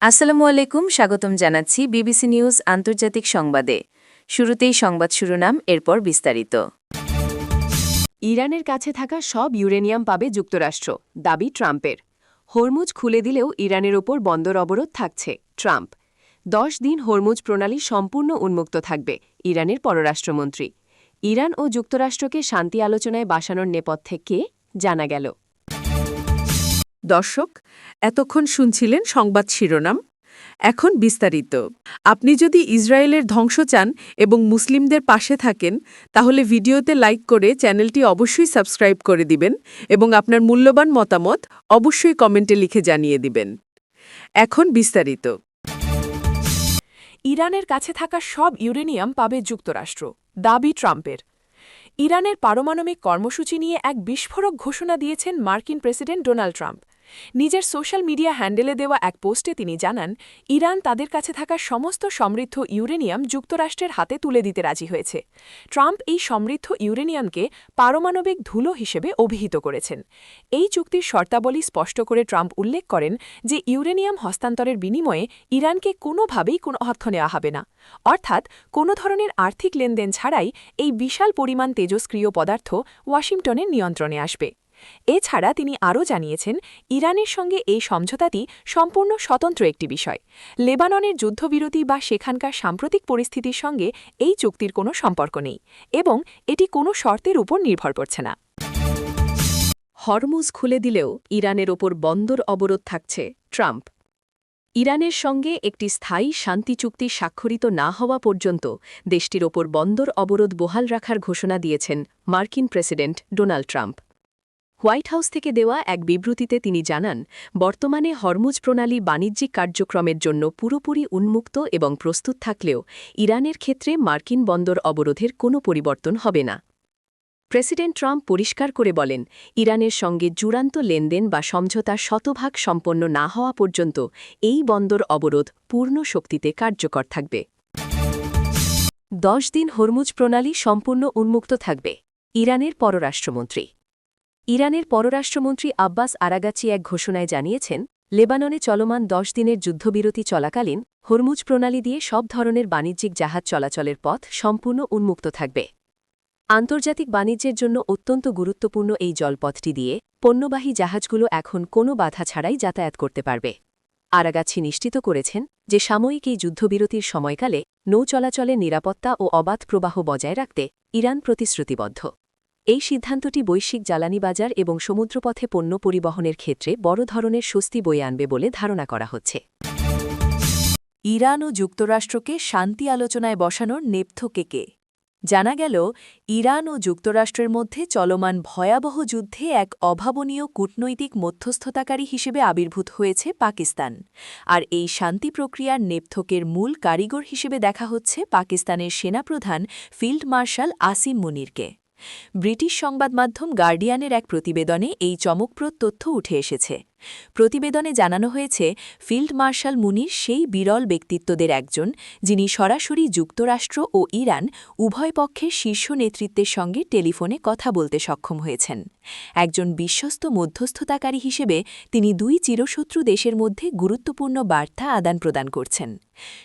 আসসালামু আলাইকুম, স্বাগতম জানাচ্ছি বিবিসি নিউজ আন্তর্জাতিক সংবাদে। শুরুতেই সংবাদ শিরোনাম, এরপর বিস্তারিত। ইরানের কাছে থাকা সব ইউরেনিয়াম পাবে যুক্তরাষ্ট্র, দাবি ট্রাম্পের। হরমুজ খুলে দিলেও ইরানের ওপর বন্দর অবরোধ থাকছে, ট্রাম্প। 10 দিন হরমুজ প্রণালী সম্পূর্ণ উন্মুক্ত থাকবে, ইরানের পররাষ্ট্রমন্ত্রী। ইরান ও যুক্তরাষ্ট্রকে শান্তি আলোচনায় বসানোর নেপথ্যে কে, জানা গেল। দর্শক, এতক্ষণ শুনছিলেন সংবাদ শিরোনাম। এখন বিস্তারিত। আপনি যদি ইসরায়েলের ধ্বংস চান এবং মুসলিমদের পাশে থাকেন, তাহলে ভিডিওতে লাইক করে চ্যানেলটি অবশ্যই সাবস্ক্রাইব করে দিবেন এবং আপনার মূল্যবান মতামত অবশ্যই কমেন্টে লিখে জানিয়ে দিবেন। এখন বিস্তারিত। ইরানের কাছে থাকা সব ইউরেনিয়াম পাবে যুক্তরাষ্ট্র, দাবি ট্রাম্পের। ইরানের পারমাণবিক কর্মসূচি নিয়ে এক বিস্ফোরক ঘোষণা দিয়েছেন মার্কিন প্রেসিডেন্ট ডোনাল্ড ট্রাম্প। নিজের সোশ্যাল মিডিয়া হ্যান্ডেলে দেওয়া এক পোস্টে তিনি জানান, ইরান তাদের কাছে থাকা সমস্ত সমৃদ্ধ ইউরেনিয়াম যুক্তরাষ্ট্রের হাতে তুলে দিতে রাজি হয়েছে। ট্রাম্প এই সমৃদ্ধ ইউরেনিয়ামকে পারমাণবিক ধুলো হিসেবে অভিহিত করেছেন। এই চুক্তির শর্তাবলী স্পষ্ট করে ট্রাম্প উল্লেখ করেন যে ইউরেনিয়াম হস্তান্তরের বিনিময়ে ইরানকে কোনোভাবেই কোনো অর্থ নেওয়া হবে না, অর্থাৎ কোনো ধরনের আর্থিক লেনদেন ছাড়াই এই বিশাল পরিমাণ তেজস্ক্রিয় পদার্থ ওয়াশিংটনের নিয়ন্ত্রণে আসবে। এছাড়া তিনি আরও জানিয়েছেন, ইরানের সঙ্গে এই সমঝোতাটি সম্পূর্ণ স্বতন্ত্র একটি বিষয়। লেবাননের যুদ্ধবিরতি বা সেখানকার সাম্প্রতিক পরিস্থিতির সঙ্গে এই চুক্তির কোনো সম্পর্ক নেই এবং এটি কোনো শর্তের উপর নির্ভর করছে না। হরমুজ খুলে দিলেও ইরানের ওপর বন্দর অবরোধ থাকছে, ট্রাম্প। ইরানের সঙ্গে একটি স্থায়ী শান্তি চুক্তি স্বাক্ষরিত না হওয়া পর্যন্ত দেশটির ওপর বন্দর অবরোধ বহাল রাখার ঘোষণা দিয়েছেন মার্কিন president Donald Trump. White house থেকে দেওয়া এক বিবৃতিতে তিনি জানান, বর্তমানে হরমুজ প্রণালী বাণিজ্যিক কার্যক্রমের জন্য পুরোপুরি উন্মুক্ত এবং প্রস্তুত থাকলেও ইরানের ক্ষেত্রে মার্কিন বন্দর অবরোধের কোনো পরিবর্তন হবে না। প্রেসিডেন্ট ট্রাম্প পরিষ্কার করে বলেন, ইরানের সঙ্গে চূড়ান্ত লেনদেন বা সমঝোতা শতভাগ সম্পন্ন না হওয়া পর্যন্ত এই বন্দর অবরোধ পূর্ণ শক্তিতে কার্যকর থাকবে। 10 দিন হরমুজ প্রণালী সম্পূর্ণ উন্মুক্ত থাকবে, ইরানের পররাষ্ট্রমন্ত্রী। ইরানের পররাষ্ট্রমন্ত্রী আব্বাস আরাগাচি এক ঘোষণায় জানিয়েছেন, লেবাননে চলমান 10 দিনের যুদ্ধবিরতি চলাকালীন হরমুজ প্রণালী দিয়ে সব ধরনের বাণিজ্যিক জাহাজ চলাচলের পথ সম্পূর্ণ উন্মুক্ত থাকবে। আন্তর্জাতিক বাণিজ্যের জন্য অত্যন্ত গুরুত্বপূর্ণ এই জলপথটি দিয়ে পণ্যবাহী জাহাজগুলো এখন কোনো বাধা ছাড়াই যাতায়াত করতে পারবে। আরাগাছি নিশ্চিত করেছেন যে সাময়িক এই যুদ্ধবিরতির সময়কালে নৌ চলাচলের নিরাপত্তা ও অবাধ প্রবাহ বজায় রাখতে ইরান প্রতিশ্রুতিবদ্ধ। এই সিদ্ধান্তটি বৈশ্বিক জ্বালানি বাজার এবং সমুদ্রপথে পণ্য পরিবহনের ক্ষেত্রে বড় ধরনের স্বস্তি বয়ে আনবে বলে ধারণা করা হচ্ছে। ইরান ও যুক্তরাষ্ট্রকে শান্তি আলোচনায় বসানোর নেপথ্যে কে? জানা গেল, ইরান ও যুক্তরাষ্ট্রের মধ্যে চলমান ভয়াবহ যুদ্ধে এক অভাবনীয় কূটনৈতিক মধ্যস্থতাকারী হিসেবে আবির্ভূত হয়েছে পাকিস্তান। আর এই শান্তি প্রক্রিয়ার নেপথ্যের মূল কারিগর হিসেবে দেখা হচ্ছে পাকিস্তানের সেনাপ্রধান ফিল্ড মার্শাল আসিম মুনিরকে। ব্রিটিশ সংবাদমাধ্যম গার্ডিয়ানের এক প্রতিবেদনে এই চমকপ্রদ তথ্য উঠে এসেছে। প্রতিবেদনে জানানো হয়েছে, ফিল্ড মার্শাল মুনির সেই বিরল ব্যক্তিত্বদের একজন, যিনি সরাসরি যুক্তরাষ্ট্র ও ইরান উভয় পক্ষের শীর্ষ নেতৃত্বের সঙ্গে টেলিফোনে কথা বলতে সক্ষম হয়েছেন। একজন বিশ্বস্ত মধ্যস্থতাকারী হিসেবে তিনি দুই চিরশত্রু দেশের মধ্যে গুরুত্বপূর্ণ বার্তা আদান প্রদান করছেন।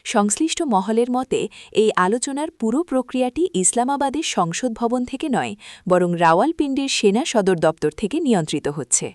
সংশ্লিষ্ট মহলের মতে, এই আলোচনার পুরো প্রক্রিয়াটি ইসলামাবাদের সংসদ ভবন থেকে নয়, বরং রাওয়ালপিন্ডির সেনা সদর দপ্তর থেকে নিয়ন্ত্রিত হচ্ছে।